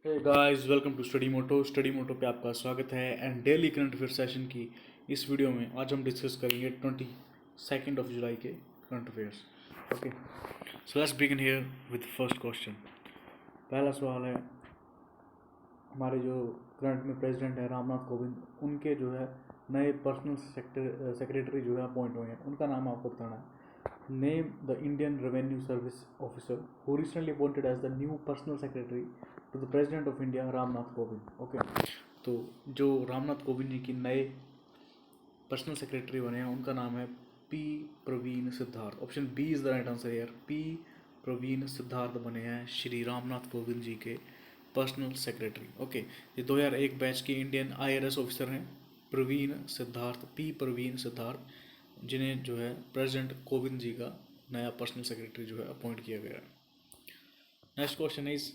Hey guys, welcome to Study Moto पे आपका स्वागत है। And daily current affair session की इस वीडियो में आज हम डिस्कस करेंगे 22 जुलाई के current affairs. Okay, so let's begin here with first question. पहला सवाल है, हमारे जो करंट में प्रेसिडेंट है रामनाथ कोविंद, उनके जो है नए पर्सनल सेक्रेटरी जो है अपॉइंट हुए हैं, उनका नाम आपको बताना है। Name the Indian revenue service officer who recently appointed as the new personal secretary to the president of India Ramnath Kovind. Okay, तो जो रामनाथ कोविंद जी की नए पर्सनल सेक्रेटरी बने हैं उनका नाम है P Praveen Siddharth. Option B is the right answer यार। पी प्रवीण सिद्धार्थ बने हैं श्री रामनाथ कोविंद जी के पर्सनल सेक्रेटरी। ओके, ये 2001 बैच के इंडियन IRS ऑफिसर हैं प्रवीण सिद्धार्थ, पी प्रवीण सिद्धार्थ, जिन्हें जो है प्रेसिडेंट कोविंद जी का नया पर्सनल सेक्रेटरी जो है अपॉइंट किया गया है। Next question is,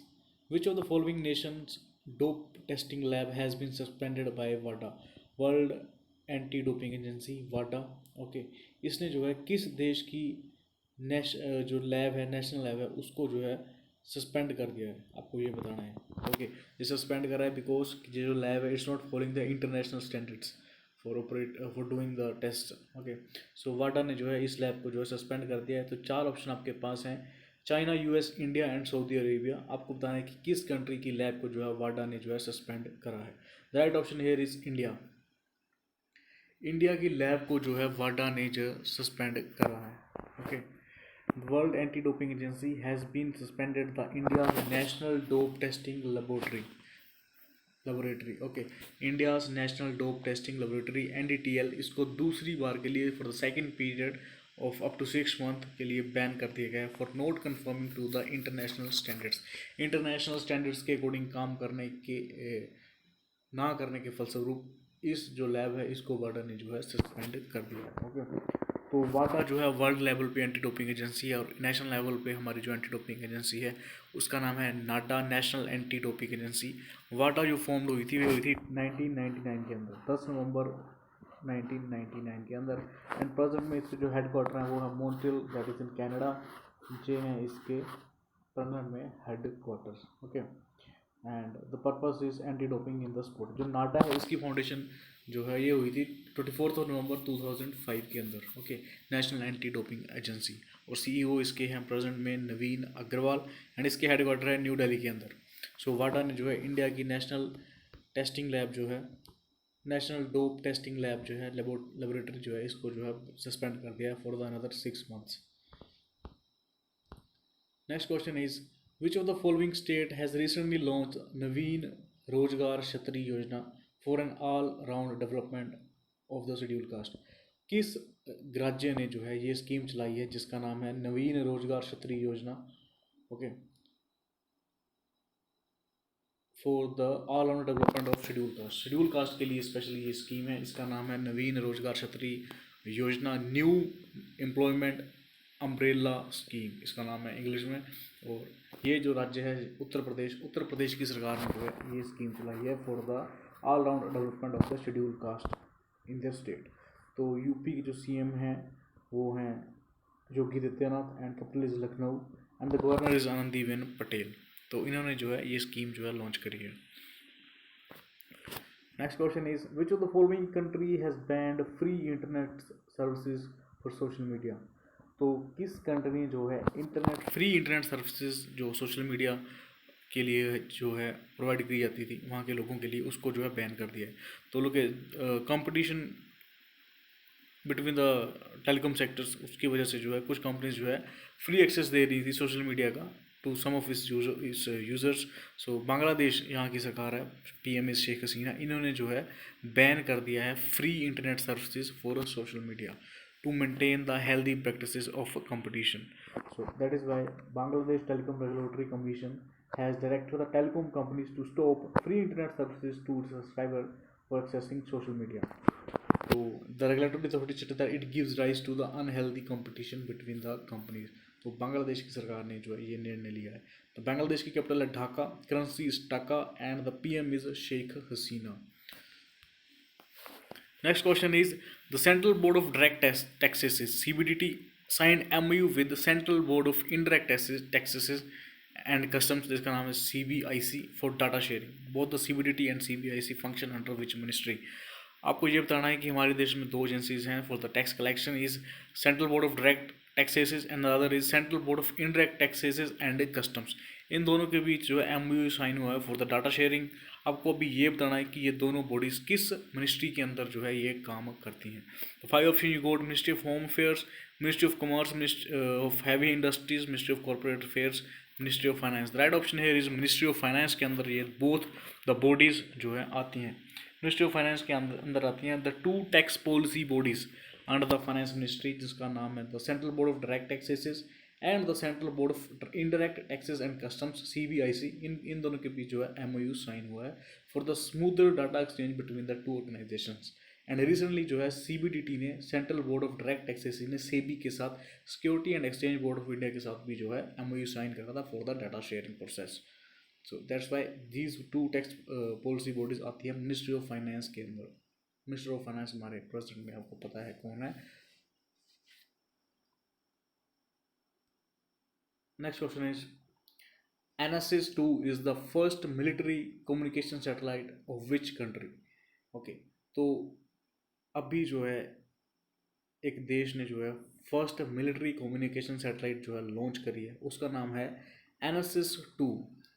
which of the following Nations dope testing lab has been suspended bye Wada, world anti doping agency Wada. Okay, इसने जो है किस देश की जो लैब है, नेशनल लैब है, उसको जो है सस्पेंड कर दिया है, आपको ये बताना है। ओके, ये सस्पेंड कर रहा है बिकॉज ये जो लैब है it's not following the international standards for doing the test. Okay, so वाडा ने जो है इस लैब को जो है सस्पेंड कर दिया है। तो चार ऑप्शन आपके पास हैं, China, US, India and Saudi Arabia. आपको बताना है कि किस कंट्री की लैब को जो है वाडा ने जो है सस्पेंड करा है। The right option here is India. India की लैब को जो है वाडा ने जो सस्पेंड करा है। Okay, world anti doping agency has been suspended the India national dope testing laboratory. Okay, India's national dope testing laboratory NDTL इसको दूसरी बार के लिए for the second period of up to 6 month के लिए बैन कर दिया गया है for not confirming to the international standards. International standards के अकॉर्डिंग काम करने के ना करने के फलस्वरूप इस जो लैब है इसको वाडा ने जो है सस्पेंड कर दिया है। ओके, तो वाडा जो है वर्ल्ड लेवल पे एंटी डोपिंग एजेंसी है और नेशनल लेवल पे हमारी जो एंटी डोपिंग एजेंसी है उसका नाम है नाडा, नेशनल एंटी डोपिंग एजेंसी। वाडा जो फॉर्म हुई थी वो हुई थी 1999 के अंदर, 10 नवंबर 1999 के अंदर। एंड प्रेजेंट में इसके जो हेड क्वार्टर है वो है Montreal, that is in Canada. ये हैं इसके प्रेजेंट में head quarters. Okay, and the purpose is anti doping in the sport. जो नाडा है इसकी फाउंडेशन जो है ये हुई थी 24 नवंबर 2005 के अंदर। Okay, national anti doping agency. और CEO इसके हैं प्रेजेंट में नवीन अग्रवाल एंड इसके हेडक्वार्टर है न्यू दिल्ली के अंदर। सो वाडा ने जो है इंडिया की नेशनल टेस्टिंग लैब जो है, नेशनल डोप टेस्टिंग लैब जो है, लेबोरेटरी जो है, इसको जो है सस्पेंड कर दिया for the another 6 months. Next question is, which of the following state has recently launched Naveen Rozgar Kshatri Yojana for an all-round development of the scheduled caste? किस राज्य ने जो है ये स्कीम चलाई है जिसका नाम है नवीन रोजगार क्षत्रिय योजना? Okay, for the all round development of schedule caste के लिए स्पेशली ये स्कीम है। इसका नाम है नवीन रोजगार क्षत्रिय योजना, न्यू एम्प्लॉयमेंट अम्ब्रेला स्कीम इसका नाम है इंग्लिश में। और ये जो राज्य है उत्तर प्रदेश की सरकार ने जो है ये स्कीम चलाई है for the all round development of the schedule caste in the state. तो यूपी के जो CM हैं वो हैं Yogi Adityanath and capital is Lucknow and the governor is Anandiben Patel. तो इन्होंने जो है ये स्कीम जो है लॉन्च करी है। Next question is, which of the following country has band free internet services for social media? तो किस कंट्री ने जो है फ्री इंटरनेट सर्विसेज जो सोशल मीडिया के लिए जो है प्रोवाइड की जाती थी वहाँ के लोगों के लिए, उसको जो है बैन कर दिया है। तो लोग competition between the telecom sectors, उसकी वजह से जो है कुछ कंपनीज जो है फ्री एक्सेस दे रही थी सोशल मीडिया का टू सम ऑफ इस यूज़र्स। सो बांग्लादेश यहाँ की सरकार है, PM इज शेख हसीना, इन्होंने जो है बैन कर दिया है free internet services for social media to maintain the healthy practices of competition. So that is why Bangladesh Telecom Regulatory Commission has directed the telecom companies to stop free internet services to subscriber for accessing social media. तो the regulatory authority stated that it gives rise to the unhealthy competition between the companies. तो बांग्लादेश की सरकार ने जो है ये निर्णय लिया है। तो बांग्लादेश की कैपिटल है Dhaka, currency is taka and the PM is Sheikh Hasina. Next question is, the central board of direct taxes CBDT signed MOU with the Central Board of Indirect Taxes and customs, जिसका नाम है CBIC for data sharing. Both the CBDT and CBIC function under which ministry. आपको ये बताना है कि हमारे देश में दो एजेंसीज हैं for the tax collection, is Central board of direct Taxes and other is Central board of Indirect Taxes and Customs. इन दोनों के बीच जो है MOU साइन हुआ है फॉर द डाटा शेयरिंग। आपको अभी ये बताना है कि ये दोनों बॉडीज किस मिनिस्ट्री के अंदर जो है ये काम करती हैं। तो 5 option you goat: ministry of home affairs, ministry of commerce, ministry of heavy industries, ministry of corporate affairs, ministry of finance. The right option है इज मिनिस्ट्री ऑफ फाइनेंस के अंदर ये बोथ द बॉडीज जो है आती हैं। Ministry of finance के अंदर आती हैं the 2 tax policy bodies under the finance ministry, जिसका नाम है the central board of direct Taxes and the central board of Indirect Taxes and customs, CBIC। इन दोनों के बीच जो है MOU साइन हुआ है for the smoother data exchange between the two organisations. And recently जो है CBDT ने central board of direct taxes ने SEBI के साथ, security and exchange board of India के साथ भी जो है MOU साइन करा था for the data sharing process. So that's why these 2 tax policy bodies आती है मिनिस्ट्री ऑफ फाइनेंस के अंदर। मिनिस्टर ऑफ फाइनेंस हमारे प्रेसिडेंट में आपको पता है कौन है। Next question is NSS-2 is the first military communication satellite of which country. Okay, तो अभी जो है एक देश ने जो है फर्स्ट मिलिट्री कम्युनिकेशन सैटेलाइट जो है लॉन्च करी है, उसका नाम है NSS-2।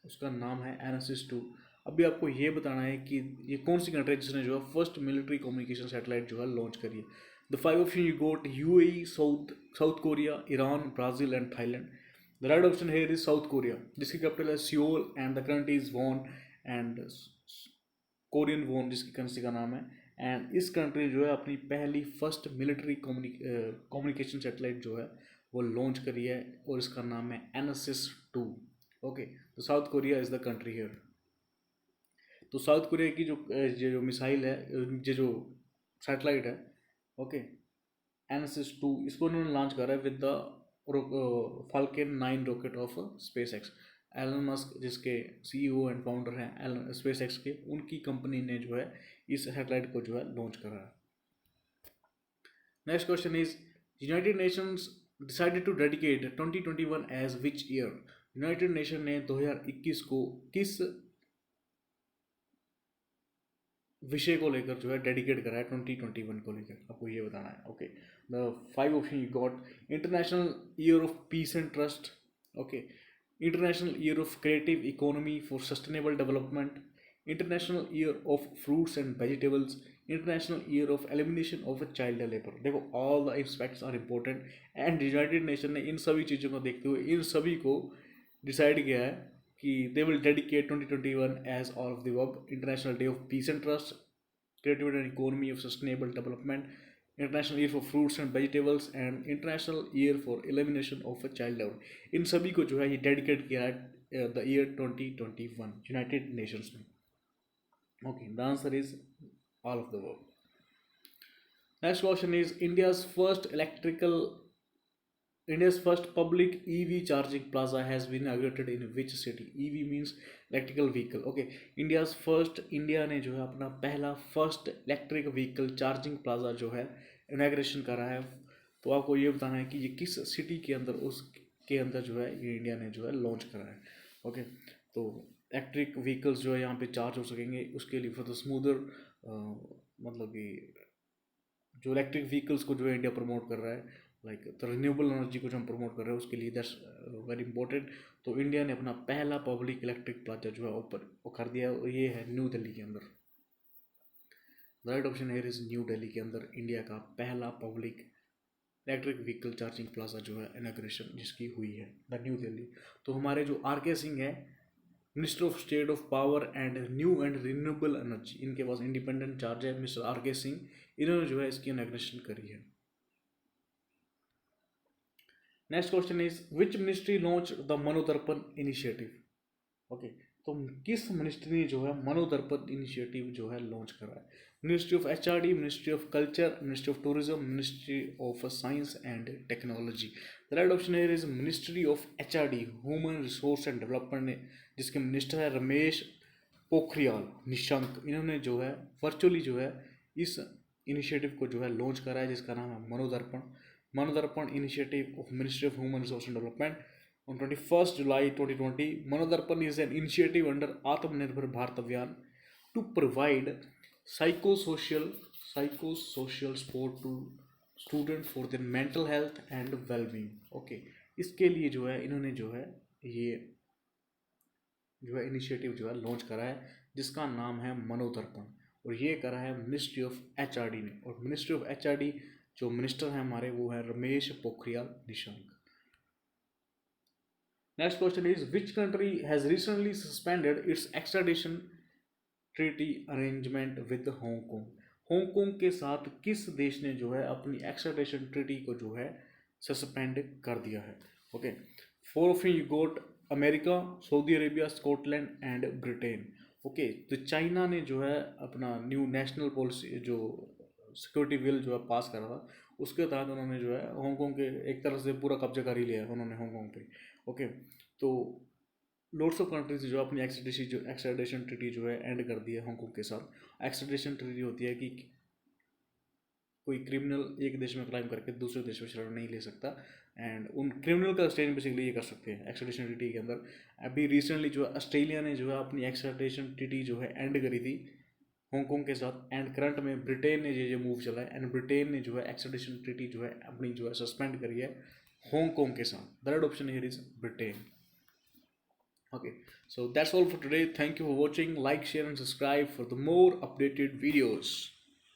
उसका नाम है NSS-2। अभी आपको ये बताना है कि ये कौन सी कंट्री है जिसने जो है फर्स्ट मिलिट्री कम्युनिकेशन सैटेलाइट जो है लॉन्च करी है। The 5 option you got: UAE, South Korea, Iran, Brazil and Thailand. The right option here is South Korea, जिसकी कैपिटल है Seoul and the currency is won and Korean won जिसकी currency का नाम है। एंड इस country जो है अपनी पहली फर्स्ट मिलिट्री कम्युनिकेशन सैटेलाइट जो है वो लॉन्च करी है और इसका नाम है NSS-2। ओके, तो south Korea is the country here. तो साउथ कोरिया की जो मिसाइल है, जो सैटेलाइट है, ओके, NSS-2, इसको उन्होंने लॉन्च करा है with the Falcon 9 rocket of SpaceX। Elon Musk जिसके CEO एंड फाउंडर हैं SpaceX के, उनकी कंपनी ने जो है इस सैटेलाइट को जो है लॉन्च करा है। Next question is United Nations decided to dedicate 2021 as which year. United Nation ने 2021 को किस विषय को लेकर जो है डेडिकेट करा है 2021 को लेकर, आपको ये बताना है। Okay, the 5 option you got: international year of peace and trust, okay, international year of creative economy for sustainable development, international year of fruits and vegetables, international year of elimination of child labour. देखो, all the aspects are important and United Nation ने इन सभी चीज़ों को देखते हुए इन सभी को डिसाइड किया है कि they will dedicate 2021 as all of the work: international day of peace and trust, creativity and economy of sustainable development, international year for fruits and vegetables and international year for elimination of child labour. इन सभी को जो है ये dedicate किया है the year 2021 United Nations ने। Okay, the answer is all of the work. Next question is India's first public EV charging plaza has been inaugurated in which city? EV means electrical vehicle. Okay, India ने जो है अपना पहला first electric vehicle charging plaza जो है inauguration करा है। तो आपको ये बताना है कि ये किस सिटी के अंदर, उसके अंदर जो है ये इंडिया ने जो है लॉन्च करा है। ओके, तो इलेक्ट्रिक व्हीकल्स जो है यहाँ पे चार्ज हो सकेंगे, उसके लिए फॉर द स्मूदर मतलब कि जो इलेक्ट्रिक व्हीकल्स को जो है इंडिया प्रमोट कर रहा है, लाइक द रिन्यूएबल एनर्जी को जो हम प्रमोट कर रहे हैं उसके लिए, दैट्स वेरी इंपॉर्टेंट। तो इंडिया ने अपना पहला पब्लिक इलेक्ट्रिक प्लाजा जो है ऊपर वो कर दिया, और ये है न्यू दिल्ली के अंदर। राइट ऑप्शन है इज न्यू दिल्ली के अंदर इंडिया का पहला public electric vehicle charging plaza जो है इनॉग्रेशन जिसकी हुई है द न्यू दिल्ली। तो हमारे जो RK सिंह है, minister of state of power and new and renewable energy, इनके पास इंडिपेंडेंट चार्ज है, मिस्टर RK सिंह, इन्होंने जो है इसकी इनॉग्रेशन करी है। Next question is which ministry launch the Manodarpan initiative. Okay, तो किस मिनिस्ट्री ने जो है मनोदर्पण इनिशिएटिव जो है लॉन्च करा है? Ministry of HRD, ministry of culture, ministry of tourism, ministry of science and technology. The right option है is ministry of HRD, human resource and development, जिसके मिनिस्टर है रमेश पोखरियाल निशंक। इन्होंने जो है वर्चुअली जो है इस इनिशिएटिव को जो है लॉन्च करा है, जिसका नाम है Manodarpan initiative of ministry of human resource and development. On 21st July 2020, Manodarpan is an initiative under Atmanirbhar Bharat Abhiyan to provide psychosocial support to students for their mental health and well-being. Okay, इसके लिए जो है इन्होंने जो है ये जो है इनिशिएटिव जो है लॉन्च करा है, जिसका नाम है मनोदर्पण, और ये करा है मिनिस्ट्री ऑफ एचआरडी ने। और मिनिस्ट्री ऑफ एचआरडी जो मिनिस्टर हैं हमारे वो है Ramesh Pokhriyal Nishank. Next question is which country has recently suspended it's extradition treaty arrangement with Hong Kong. Hong Kong के साथ किस देश ने जो है अपनी एक्स्ट्राडिशन ट्रीटी को जो है सस्पेंड कर दिया है? Okay, four of you got America, Saudi Arabia, Scotland and Britain. Okay, तो चाइना ने जो है अपना न्यू नेशनल पॉलिसी जो सिक्योरिटी बिल जो है पास करा था, उसके तहत उन्होंने जो है हांगकांग के एक तरह से पूरा कब्जा कर ही लिया है उन्होंने हांगकांग पे। ओके, तो लोट्स ऑफ कंट्रीज जो अपनी एक्स्ट्राडिशन ट्रीटी जो है एंड कर दी है हांगकांग के साथ। एक्स्ट्राडिशन ट्रीटी होती है कि कोई क्रिमिनल एक देश में क्राइम करके दूसरे देश में शरण नहीं ले सकता, एंड उन क्रिमिनल का स्टेज बेसिकली ये कर सकते हैं एक्स्ट्राडिशन ट्रीटी के अंदर। अभी रिसेंटली जो है ऑस्ट्रेलिया ने जो है अपनी एक्स्ट्राडिशन ट्रीटी जो है एंड करी थी हांगकांग के साथ, एंड करंट में ब्रिटेन ने ये मूव चला है, एंड ब्रिटेन ने जो है एक्स्ट्राडिशन ट्रीटी जो है अपनी जो है सस्पेंड करी है हांगकांग के साथ। The right option here is Britain. Okay, so that's all for today. Thank you for watching. Like, share and subscribe for the more updated videos.